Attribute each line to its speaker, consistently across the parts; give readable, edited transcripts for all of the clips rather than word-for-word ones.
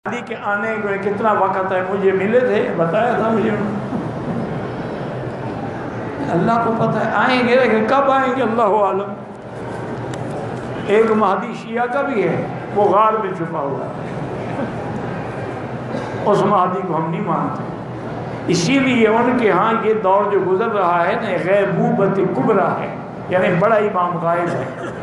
Speaker 1: مہدی کے آنے میں کتنا وقت ہے؟ مجھے ملے تھے، بتایا تھا مجھے، اللہ کو پتہ ہے آئیں گے، لیکن کب آئیں گے اللہ عالم۔ ایک مہدی شیعہ کا بھی ہے، وہ غار میں چھپا ہوا ہے، اس مہدی کو ہم نہیں مانتے۔ اسی لیے ان کے ہاں یہ دور جو گزر رہا ہے نا، غیبوبت کبریٰ ہے، یعنی بڑا امام غائب ہے۔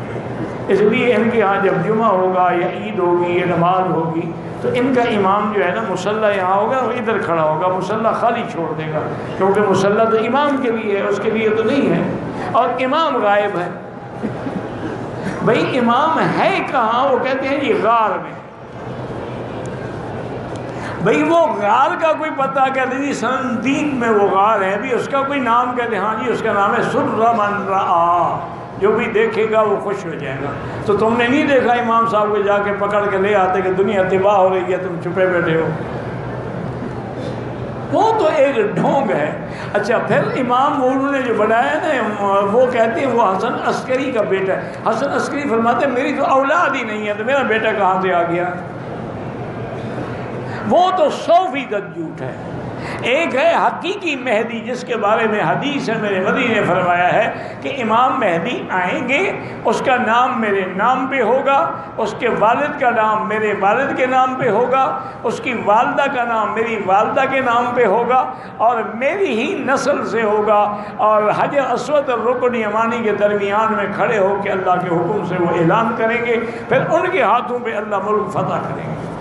Speaker 1: اس لیے ان کے ہاں جب جمعہ ہوگا یا عید ہوگی یا نماز ہوگی تو ان کا امام جو ہے نا مصلی یہاں ہوگا، وہ ادھر کھڑا ہوگا، مصلی خالی چھوڑ دے گا، کیونکہ مصلی تو امام کے لیے ہے، اس کے لیے تو نہیں ہے، اور امام غائب ہے۔ بھئی امام ہے کہاں؟ وہ کہتے ہیں یہ غار میں۔ بھئی وہ غار کا کوئی پتہ کہتے جی سندید میں وہ غار ہے، بھی اس کا کوئی نام کہتے ہیں، ہاں جی اس کا نام ہے سر من رآ، جو بھی دیکھے گا وہ خوش ہو جائے گا۔ تو تم نے نہیں دیکھا امام صاحب کو جا کے پکڑ کے لے آتے کہ دنیا تباہ ہو رہی ہے، تم چھپے بیٹھے ہو؟ وہ تو ایک ڈھونگ ہے۔ اچھا پھر امام انہوں نے جو بنایا نا، وہ کہتے ہیں وہ حسن عسکری کا بیٹا ہے۔ حسن عسکری فرماتے ہیں میری تو اولاد ہی نہیں ہے، تو میرا بیٹا کہاں سے آ گیا؟ وہ تو 100% جھوٹ ہے۔ ایک ہے حقیقی مہدی، جس کے بارے میں حدیث ہے، میرے نبی نے فرمایا ہے کہ امام مہدی آئیں گے، اس کا نام میرے نام پہ ہوگا، اس کے والد کا نام میرے والد کے نام پہ ہوگا، اس کی والدہ کا نام میری والدہ کے نام پہ ہوگا، اور میری ہی نسل سے ہوگا، اور حجر اسود اور رکن یمانی کے درمیان میں کھڑے ہو کے اللہ کے حکم سے وہ اعلان کریں گے، پھر ان کے ہاتھوں پہ اللہ ملک فتح کریں گے۔